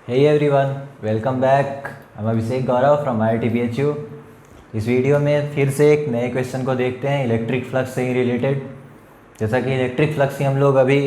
Hey everyone, welcome back. I'm Abhishek Gaurav from IIT-BHU। इस video में फिर से एक नए क्वेश्चन को देखते हैं इलेक्ट्रिक फ्लक्स से ही रिलेटेड। जैसा कि इलेक्ट्रिक फ्लक्स ही हम लोग अभी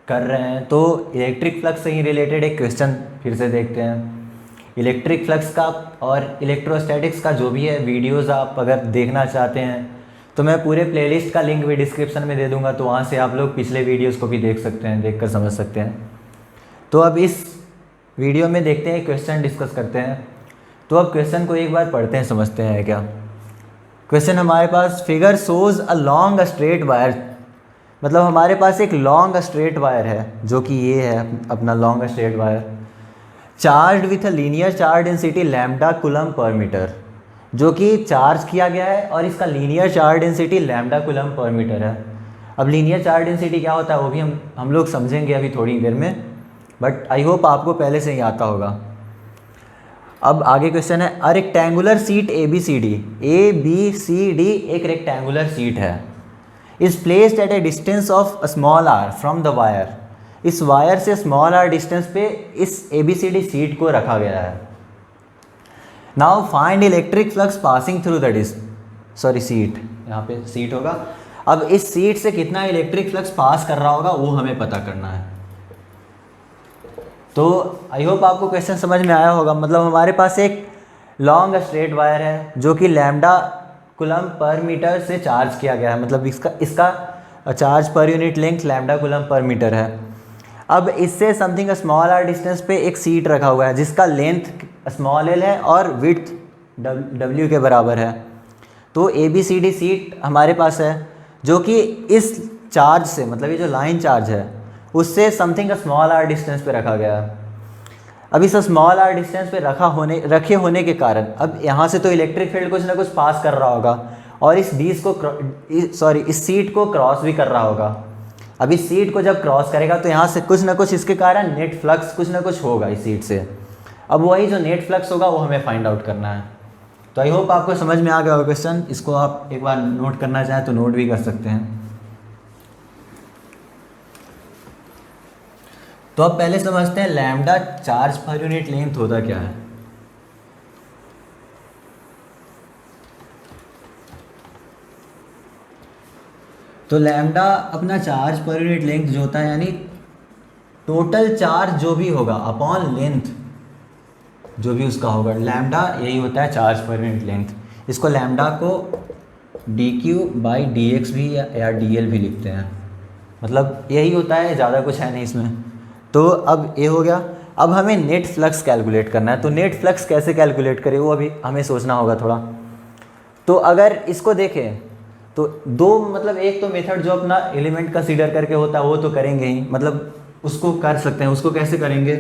कर रहे हैं, तो इलेक्ट्रिक फ्लक्स से ही रिलेटेड एक क्वेश्चन फिर से देखते हैं। इलेक्ट्रिक फ्लक्स का और इलेक्ट्रोस्टैटिक्स का जो भी है वीडियोज़ आप अगर देखना चाहते हैं तो मैं पूरे प्लेलिस्ट का लिंक भी डिस्क्रिप्शन में दे दूँगा, तो वहाँ से आप लोग पिछले वीडियोज़ को भी देख सकते हैं, देख कर समझ सकते हैं। तो अब इस वीडियो में देखते हैं, क्वेश्चन डिस्कस करते हैं। तो अब क्वेश्चन को एक बार पढ़ते हैं, समझते हैं क्या। क्वेश्चन हमारे पास, figure shows a long straight wire, मतलब हमारे पास एक लॉन्ग स्ट्रेट वायर है जो कि ये है अपना long straight wire, charge with a linear charge density lambda coulomb per metre, जो कि चार्ज किया गया है और इसका linear charge density lambda coulomb per metre है। अब लीनियर चार्ज डेंसिटी क्या होता है वो भी हम लोग समझेंगे अभी थोड़ी देर में, बट आई होप आपको पहले से ही आता होगा। अब आगे क्वेश्चन है, a rectangular sheet A B C D एक रेक्टेंगुलर सीट है, is placed at a distance of small r from the wire. इस वायर से स्मॉल आर डिस्टेंस पे इस A B C D sheet को रखा गया है। Now find electric flux passing through the sheet, यहाँ पे सीट होगा। अब इस सीट से कितना इलेक्ट्रिक फ्लक्स पास कर रहा होगा वो हमें पता करना है। तो आई होप आपको क्वेश्चन समझ में आया होगा। मतलब हमारे पास एक लॉन्ग स्ट्रेट वायर है जो कि लैम्डा कूलम पर मीटर से चार्ज किया गया है, मतलब इसका charge per unit length lambda coulomb per metre है। अब इससे समथिंग स्मॉल आर डिस्टेंस पे एक सीट रखा हुआ है जिसका लेंथ स्मॉल एल है और विड्थ डब्ल्यू के बराबर है। तो A B C D sheet हमारे पास है जो कि इस चार्ज से, मतलब ये जो लाइन चार्ज है उससे समथिंग स्मॉल आर डिस्टेंस पे रखा गया है। अब इस स्मॉल आर डिस्टेंस पे रखे होने के कारण अब यहाँ से तो इलेक्ट्रिक फील्ड कुछ ना कुछ पास कर रहा होगा और इस सीट को क्रॉस भी कर रहा होगा। अब इस सीट को जब क्रॉस करेगा तो यहाँ से कुछ ना कुछ इसके कारण नेट फ्लक्स कुछ ना कुछ होगा इस सीट से। अब वही जो नेट फ्लक्स होगा वो हमें फाइंड आउट करना है। तो आई होप आपको समझ में आ गया होगा क्वेश्चन। इसको आप एक बार नोट करना चाहें तो नोट भी कर सकते हैं। तो अब पहले समझते हैं lambda charge per unit length होता क्या है। तो लैम्डा अपना चार्ज पर यूनिट लेंथ जो होता है, यानी टोटल चार्ज जो भी होगा अपॉन लेंथ जो भी उसका होगा, लैम्डा यही होता है चार्ज पर यूनिट लेंथ। इसको लैम्डा को D Q by D x भी या डी एल भी लिखते हैं, मतलब यही होता है, ज़्यादा कुछ है नहीं इसमें। तो अब ये हो गया। अब हमें नेट फ्लक्स कैलकुलेट करना है। तो नेट फ्लक्स कैसे कैलकुलेट करें वो अभी हमें सोचना होगा थोड़ा। तो अगर इसको देखें तो दो, मतलब एक तो मेथड जो अपना एलिमेंट कंसीडर करके होता है वो तो करेंगे ही, मतलब उसको कर सकते हैं। उसको कैसे करेंगे,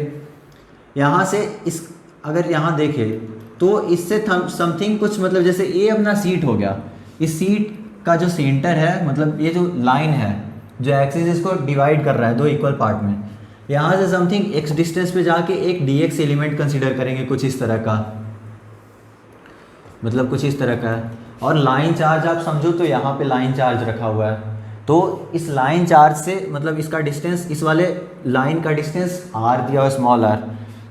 यहाँ से इस अगर यहाँ देखें तो इससे समथिंग कुछ, मतलब जैसे ये अपना सीट हो गया, इस सीट का जो सेंटर है, मतलब ये जो लाइन है जो एक्सिस इसको डिवाइड कर रहा है दो इक्वल पार्ट में, यहाँ से समथिंग एक्स डिस्टेंस पे जाके एक डी एक्स एलिमेंट कंसिडर करेंगे कुछ इस तरह का, मतलब कुछ इस तरह का है। और लाइन चार्ज आप समझो तो यहाँ पे लाइन चार्ज रखा हुआ है। तो इस लाइन चार्ज से, मतलब इसका डिस्टेंस, इस वाले लाइन का डिस्टेंस आर दिया हुआ स्मॉल आर,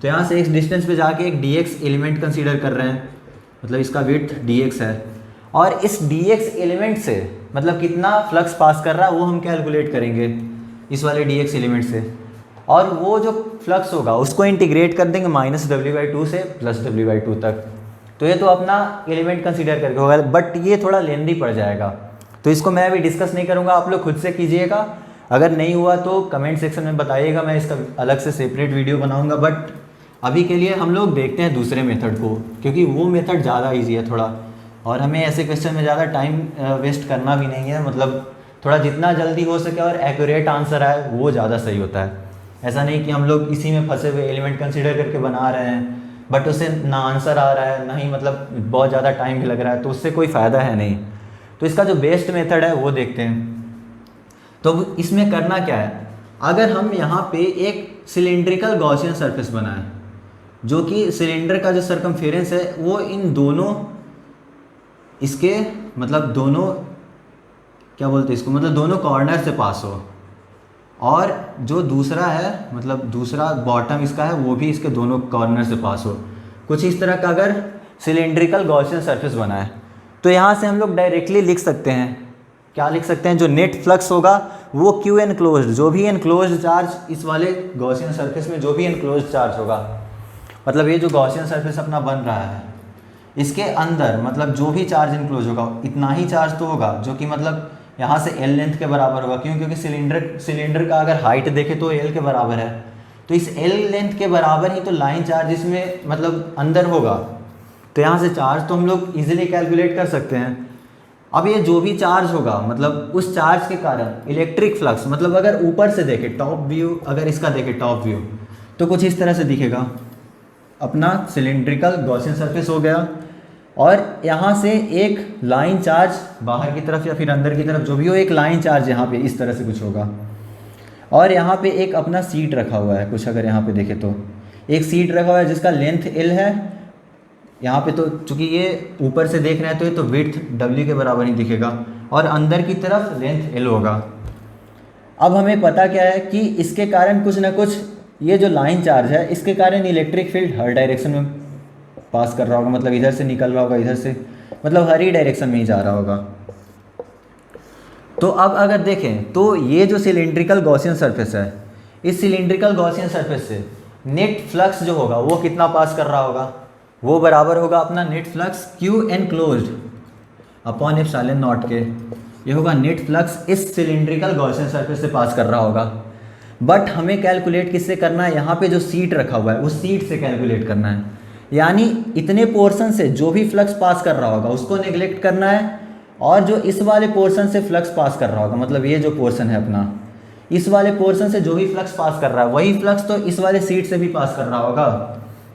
तो यहाँ से इस डिस्टेंस पे जाके एक डी एक्स एलिमेंट कंसिडर कर रहे हैं, मतलब इसका विड्थ डी एक्स है। और इस डी एक्स एलिमेंट से मतलब कितना फ्लक्स पास कर रहा है वो हम कैलकुलेट करेंगे इस वाले डी एक्स एलिमेंट से। और वो जो फ्लक्स होगा उसको इंटीग्रेट कर देंगे -w/2 से +w/2 तक। तो ये तो अपना एलिमेंट कंसीडर करके होगा, बट ये थोड़ा लेंदी पड़ जाएगा तो इसको मैं अभी डिस्कस नहीं करूँगा, आप लोग खुद से कीजिएगा। अगर नहीं हुआ तो कमेंट सेक्शन में बताइएगा, मैं इसका अलग से सेपरेट वीडियो बनाऊँगा। बट अभी के लिए हम लोग देखते हैं दूसरे मेथड को, क्योंकि वो मेथड ज़्यादा ईजी है थोड़ा, और हमें ऐसे क्वेश्चन में ज़्यादा टाइम वेस्ट करना भी नहीं है। मतलब थोड़ा जितना जल्दी हो सके और एक्यूरेट आंसर आए वो ज़्यादा सही होता है। ऐसा नहीं कि हम लोग इसी में फंसे हुए एलिमेंट कंसीडर करके बना रहे हैं बट उससे ना आंसर आ रहा है, ना ही मतलब बहुत ज़्यादा टाइम भी लग रहा है, तो उससे कोई फ़ायदा है नहीं। तो इसका जो बेस्ट मेथड है वो देखते हैं। तो इसमें करना क्या है, अगर हम यहाँ पे एक सिलेंड्रिकल गॉसियन सरफेस बनाएं, जो कि सिलेंडर का जो सर्कमफेरेंस है वो इन दोनों, इसके मतलब दोनों, क्या बोलते हैं इसको, मतलब दोनों कॉर्नर से पास हो। और जो दूसरा है मतलब दूसरा बॉटम इसका है वो भी इसके दोनों कॉर्नर से पास हो। कुछ इस तरह का अगर सिलेंड्रिकल गॉसियन सरफेस बना है तो यहाँ से हम लोग डायरेक्टली लिख सकते हैं, क्या लिख सकते हैं, जो नेट फ्लक्स होगा वो क्यू एनक्लोज्ड, जो भी एनक्लोज्ड चार्ज इस वाले गॉसियन सरफेस में जो भी एनक्लोज्ड चार्ज होगा, मतलब ये जो गॉसियन सरफेस अपना बन रहा है इसके अंदर मतलब जो भी चार्ज इनक्लोज होगा इतना ही चार्ज तो होगा जो कि मतलब यहाँ से एल लेंथ के बराबर होगा। क्यों? क्योंकि सिलेंडर का अगर हाइट देखें तो एल के बराबर है, तो इस एल लेंथ के बराबर ही तो लाइन चार्ज इसमें मतलब अंदर होगा। तो यहाँ से चार्ज तो हम लोग इजीली कैलकुलेट कर सकते हैं। अब ये जो भी चार्ज होगा मतलब उस चार्ज के कारण इलेक्ट्रिक फ्लक्स, मतलब अगर ऊपर से देखें टॉप व्यू, अगर इसका देखें टॉप व्यू तो कुछ इस तरह से दिखेगा। अपना सिलेंड्रिकल गॉसियन सरफेस हो गया और यहाँ से एक लाइन चार्ज बाहर की तरफ या फिर अंदर की तरफ जो भी हो, एक लाइन चार्ज यहाँ पे इस तरह से कुछ होगा। और यहाँ पे एक अपना सीट रखा हुआ है कुछ, अगर यहाँ पे देखें तो एक सीट रखा हुआ है जिसका लेंथ एल है। यहाँ पे तो चूँकि ये ऊपर से देख रहे हैं तो ये तो विड्थ डब्ल्यू के बराबर ही दिखेगा और अंदर की तरफ लेंथ एल होगा। अब हमें पता क्या है कि इसके कारण कुछ ना कुछ ये जो लाइन चार्ज है इसके कारण इलेक्ट्रिक फील्ड हर डायरेक्शन में पास कर रहा होगा, मतलब इधर से निकल रहा होगा, इधर से, मतलब हर ही डायरेक्शन में ही जा रहा होगा। तो अब अगर देखें तो ये जो सिलेंड्रिकल गॉसियन सरफेस है, इस सिलेंड्रिकल गॉसियन सरफेस से नेट फ्लक्स जो होगा वो कितना पास कर रहा होगा, वो बराबर होगा अपना net flux Q enclosed upon epsilon naught के। ये होगा नेट फ्लक्स इस सिलेंड्रिकल गॉसियन सरफेस से पास कर रहा होगा। बट हमें कैलकुलेट किससे करना है, यहाँ पे जो सीट रखा हुआ है उस सीट से कैलकुलेट करना है। यानी इतने पोर्शन से जो भी फ्लक्स पास कर रहा होगा उसको नेग्लेक्ट करना है, और जो इस वाले पोर्शन से फ्लक्स पास कर रहा होगा, मतलब ये जो पोर्शन है अपना, इस वाले पोर्शन से जो भी फ्लक्स पास कर रहा है वही फ्लक्स तो इस वाले सीट से भी पास कर रहा होगा।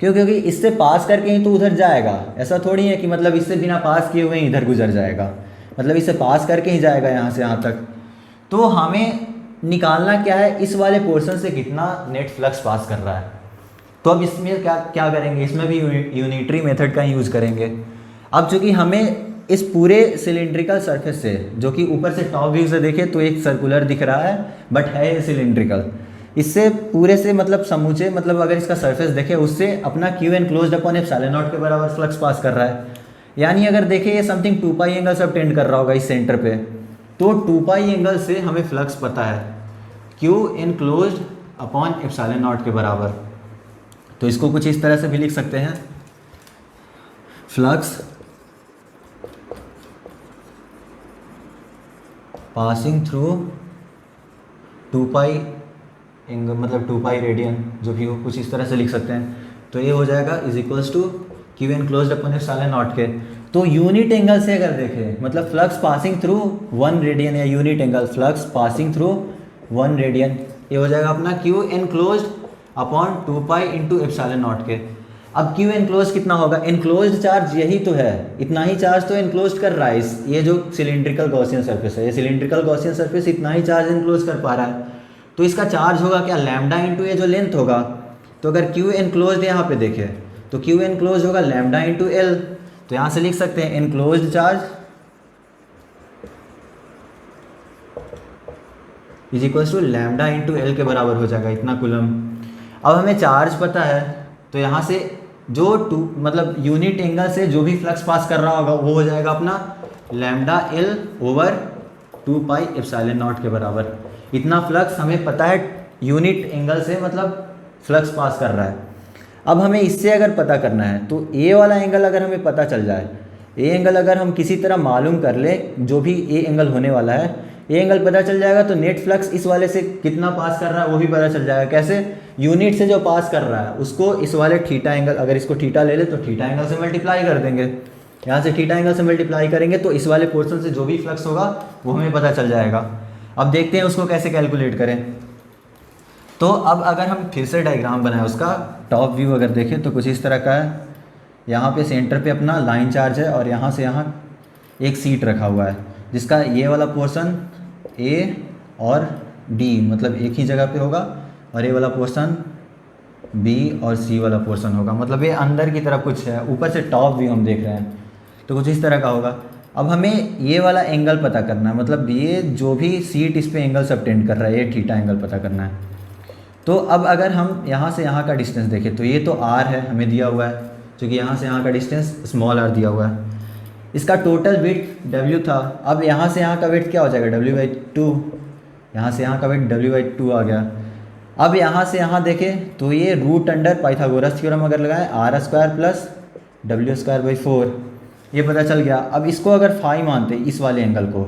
क्यों? क्योंकि इससे पास करके ही तो उधर जाएगा। ऐसा थोड़ी है कि मतलब इससे बिना पास किए हुए ही इधर गुजर जाएगा, मतलब इसे पास करके ही जाएगा यहाँ से यहाँ तक। तो हमें निकालना क्या है, इस वाले पोर्शन से कितना नेट फ्लक्स पास कर रहा है। तो अब इसमें क्या करेंगे, इसमें भी यूनिटरी मेथड का यूज़ करेंगे। अब चूँकि हमें इस पूरे सिलेंड्रिकल सरफेस से, जो कि ऊपर से टॉप व्यू से देखें तो एक सर्कुलर दिख रहा है बट है ये सिलेंड्रिकल, इससे पूरे से मतलब समूचे, मतलब अगर इसका सरफेस देखें उससे अपना q enclosed upon epsilon naught के बराबर फ्लक्स पास कर रहा है। यानी अगर देखें ये समथिंग 2 पाई एंगल सब टेंड कर रहा होगा इस सेंटर पे, तो 2 पाई एंगल से हमें फ्लक्स पता है Q enclosed upon epsilon naught के बराबर। तो इसको कुछ इस तरह से भी लिख सकते हैं, फ्लक्स पासिंग थ्रू 2 पाई एंगल, मतलब 2 पाई रेडियन जो भी हो, कुछ इस तरह से लिख सकते हैं। तो ये हो जाएगा is equals to q enclosed upon epsilon naught के। तो यूनिट एंगल से अगर देखें, मतलब फ्लक्स पासिंग थ्रू 1 रेडियन या unit angle flux passing through 1 radian, ये हो जाएगा अपना q enclosed upon 2 pi into epsilon naught के। अब क्यू एनक्लोज कितना होगा, एनक्लोज्ड चार्ज यही तो है, इतना ही चार्ज तो एनक्लोज कर रहा है ये जो सिलेंड्रिकल गॉसियन सरफेस है, ये सिलेंड्रिकल गॉसियन सरफेस इतना ही चार्ज एनक्लोज कर पा रहा है। तो इसका चार्ज होगा क्या, लैम्डा इंटू ये जो लेंथ होगा। तो अगर क्यू एनक्लोज्ड यहाँ पे देखें तो क्यू एनक्लोज होगा लैम्डा इंटू एल। तो यहाँ से लिख सकते हैं enclosed charge is equals to lambda into L के बराबर हो जाएगा, इतना कूलम। अब हमें चार्ज पता है तो यहाँ से जो मतलब यूनिट एंगल से जो भी फ्लक्स पास कर रहा होगा वो हो जाएगा अपना lambda L over 2 pi epsilon naught के बराबर। इतना फ्लक्स हमें पता है यूनिट एंगल से, मतलब फ्लक्स पास कर रहा है। अब हमें इससे अगर पता करना है तो ए वाला एंगल अगर हमें पता चल जाए, ए एंगल अगर हम किसी तरह मालूम कर ले, जो भी ए एंगल होने वाला है, ए एंगल पता चल जाएगा तो नेट फ्लक्स इस वाले से कितना पास कर रहा है वो भी पता चल जाएगा। कैसे, यूनिट से जो पास कर रहा है उसको इस वाले थीटा एंगल, अगर इसको थीटा ले ले तो थीटा एंगल से मल्टीप्लाई कर देंगे, यहाँ से थीटा एंगल से मल्टीप्लाई करेंगे तो इस वाले पोर्शन से जो भी फ्लक्स होगा वो हमें पता चल जाएगा। अब देखते हैं उसको कैसे कैलकुलेट करें। तो अब अगर हम फिर से डायग्राम बनाएं उसका, टॉप व्यू अगर देखें तो कुछ इस तरह का है। यहाँ पे सेंटर पे अपना लाइन चार्ज है और यहाँ से यहाँ एक सीट रखा हुआ है जिसका ये वाला पोर्शन ए और डी मतलब एक ही जगह पे होगा, और ये वाला पोर्शन बी और सी वाला पोर्शन होगा, मतलब ये अंदर की तरफ कुछ है। ऊपर से टॉप व्यू हम देख रहे हैं तो कुछ इस तरह का होगा। अब हमें ये वाला एंगल पता करना है, मतलब ये जो भी सीट इस पे एंगल सबटेंड कर रहा है, ये थीटा एंगल पता करना है। तो अब अगर हम यहाँ से यहाँ का डिस्टेंस देखें तो ये तो r है, हमें दिया हुआ है, क्योंकि यहाँ से यहाँ का डिस्टेंस स्मॉल r दिया हुआ है। इसका टोटल विड्थ w था, अब यहाँ से यहाँ का विड्थ क्या हो जाएगा w/2, यहाँ से यहाँ का विड्थ w/2 आ गया। अब यहाँ से यहाँ देखें तो ये रूट अंडर पाइथागोरस थ्योरम अगर लगाएं r² प्लस w²/4, ये पता चल गया। अब इसको अगर फाई मानते इस वाले एंगल को,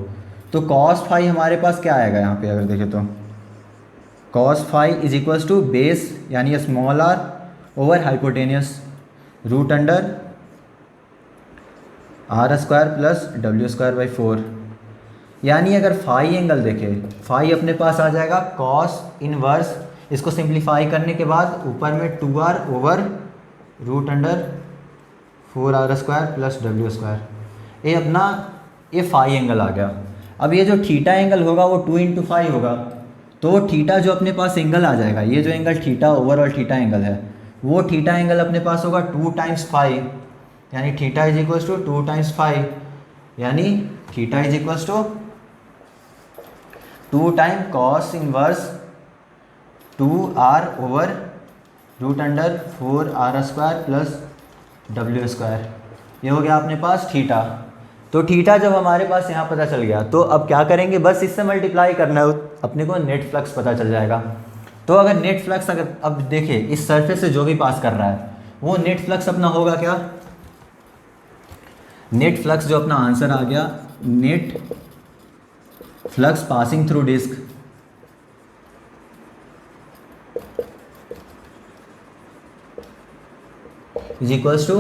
तो कॉस फाई हमारे पास क्या आएगा, यहाँ पे अगर देखें तो cos phi is equals to base यानी small r over hypotenuse root under r² plus w²/4। यानी अगर फाई एंगल देखें, फाई अपने पास आ जाएगा कॉस इनवर्स, इसको सिंप्लीफाई करने के बाद ऊपर में 2r over root under 4r² plus w², ये अपना ये फाई एंगल आ गया। अब ये जो थीटा एंगल होगा वो 2 × फाई होगा, तो वो थीटा जो अपने पास एंगल आ जाएगा, ये जो angle theta overall theta angle है, वो थीटा एंगल अपने पास होगा 2 × फाई, यानी theta is equals to 2 × phi, यानी theta is equals to 2 time cos inverse 2r over root under 4r² plus w², ये हो गया अपने पास थीटा। तो थीटा जब हमारे पास यहाँ पता चल गया, तो अब क्या करेंगे, बस इससे मल्टीप्लाई करना है, अपने को नेट फ्लक्स पता चल जाएगा। तो अगर नेट फ्लक्स, अगर अब देखिए इस सरफेस से जो भी पास कर रहा है वो नेट फ्लक्स अपना होगा क्या, नेट फ्लक्स जो अपना आंसर आ गया, net flux passing through disc is equals to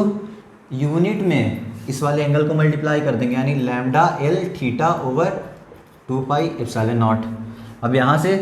unit में इस वाले एंगल को मल्टीप्लाई कर देंगे, यानी लैम्डा एल थीटा ओवर 2πε0। अब यहाँ से,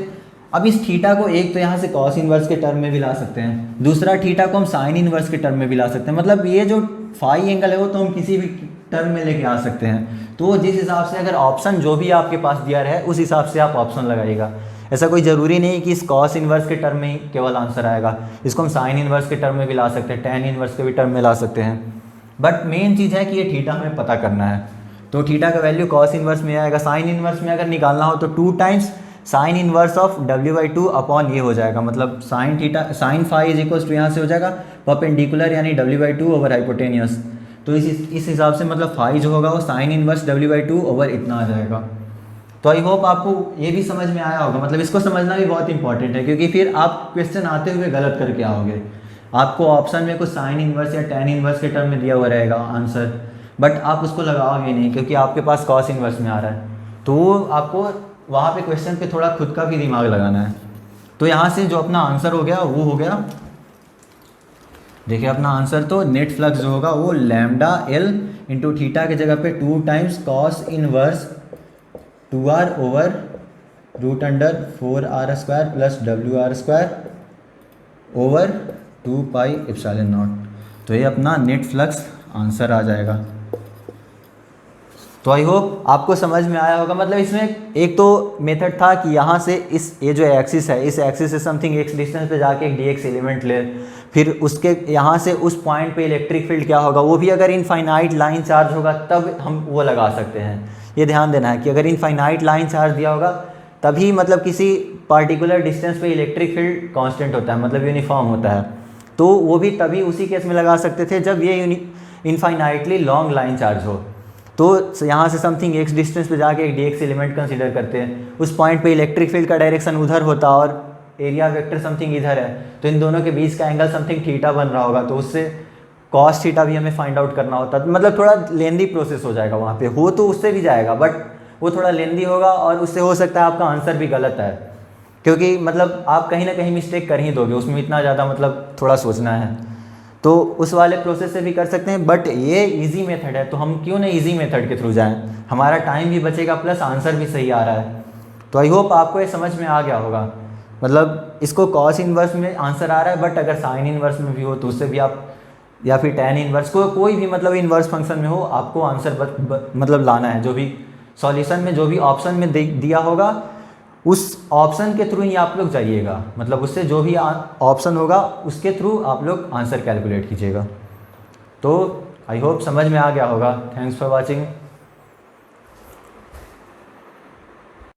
अब इस थीटा को एक तो यहाँ से कॉस इनवर्स के टर्म में भी ला सकते हैं, दूसरा थीटा को हम साइन इनवर्स के टर्म में भी ला सकते हैं, मतलब ये जो फाई एंगल है वो तो हम किसी भी टर्म में लेके आ सकते हैं। तो जिस हिसाब से अगर ऑप्शन जो भी आपके पास दिया रहे उस हिसाब से आप ऑप्शन लगाइएगा। ऐसा कोई ज़रूरी नहीं कि इस कॉस इनवर्स के टर्म में ही केवल आंसर आएगा, इसको हम साइन इनवर्स के टर्म में भी ला सकते हैं, टेन इनवर्स के भी टर्म में ला सकते हैं। बट मेन चीज़ है कि ये थीटा हमें पता करना है। तो थीटा का वैल्यू कॉस इनवर्स में आएगा, साइन इनवर्स में अगर निकालना हो तो 2 times sine inverse of w/2 upon ये हो जाएगा, मतलब sine theta sine phi is equals to यहाँ से हो जाएगा परपेंडिकुलर यानी w/2 ओवर हाइपोटेनियस। तो इस हिसाब से मतलब फाई जो होगा वो साइन इनवर्स w/2 ओवर इतना आ जाएगा। तो आई होप आपको ये भी समझ में आया होगा, मतलब इसको समझना भी बहुत इंपॉर्टेंट है, क्योंकि फिर आप क्वेश्चन आते हुए गलत करके आओगे। आपको ऑप्शन में कुछ साइन इनवर्स या टेन इनवर्स के टर्म में दिया हुआ रहेगा आंसर, बट आप उसको लगाओगे नहीं क्योंकि आपके पास कॉस इनवर्स में आ रहा है। तो आपको वहाँ पे क्वेश्चन पे थोड़ा खुद का भी दिमाग लगाना है। तो यहाँ से जो अपना आंसर हो गया वो हो गया, देखिए अपना आंसर तो नेट फ्लक्स जो होगा वो लैम्डा एल इंटू थीटा की जगह पे 2 times cos inverse 2r over root under 4r² plus wr² over 2πε0। तो ये अपना नेट फ्लक्स आंसर आ जाएगा। तो आई होप आपको समझ में आया होगा। मतलब इसमें एक तो मेथड था कि यहाँ से इस ये जो एक्सिस है, इस एक्सिस से समथिंग x डिस्टेंस पे जाके एक dx एलिमेंट ले, फिर उसके यहाँ से उस पॉइंट पे इलेक्ट्रिक फील्ड क्या होगा, वो भी अगर इनफाइनाइट लाइन चार्ज होगा तब हम वो लगा सकते हैं। ये ध्यान देना है कि अगर इनफाइनाइट लाइन चार्ज दिया होगा तभी मतलब किसी पार्टिकुलर डिस्टेंस पे इलेक्ट्रिक फील्ड कांस्टेंट होता है, मतलब यूनिफॉर्म होता है। तो वो भी तभी उसी केस में लगा सकते थे जब ये इनफाइनाइटली लॉन्ग लाइन चार्ज हो। तो यहाँ से समथिंग x डिस्टेंस पे जाके एक dx एलिमेंट कंसीडर करते हैं, उस पॉइंट पे इलेक्ट्रिक फील्ड का डायरेक्शन उधर होता और एरिया वेक्टर समथिंग इधर है, तो इन दोनों के बीच का एंगल समथिंग थीटा बन रहा होगा, तो उससे कॉस थीटा भी हमें फाइंड आउट करना होता। मतलब थोड़ा लेंदी प्रोसेस हो जाएगा वहाँ पे, हो तो उससे भी जाएगा बट वो थोड़ा लेंदी होगा और उससे हो सकता है आपका आंसर भी गलत है, क्योंकि मतलब आप कहीं ना कहीं मिस्टेक कर ही दोगे, उसमें इतना ज़्यादा मतलब थोड़ा सोचना है। तो उस वाले प्रोसेस से भी कर सकते हैं, बट ये इजी मेथड है तो हम क्यों ना इजी मेथड के थ्रू जाएं, हमारा टाइम भी बचेगा प्लस आंसर भी सही आ रहा है। तो आई होप आपको ये समझ में आ गया होगा। मतलब इसको कॉस इनवर्स में आंसर आ रहा है, बट अगर साइन इनवर्स में भी हो तो उससे भी आप, या फिर टेन इनवर्स को कोई भी मतलब इनवर्स फंक्शन में हो, आपको आंसर मतलब लाना है। जो भी सॉल्यूशन में जो भी ऑप्शन में दिया होगा उस ऑप्शन के थ्रू ही आप लोग जाइएगा, मतलब उससे जो भी ऑप्शन होगा उसके थ्रू आप लोग आंसर कैलकुलेट कीजिएगा। तो आई होप समझ में आ गया होगा। Thanks for watching.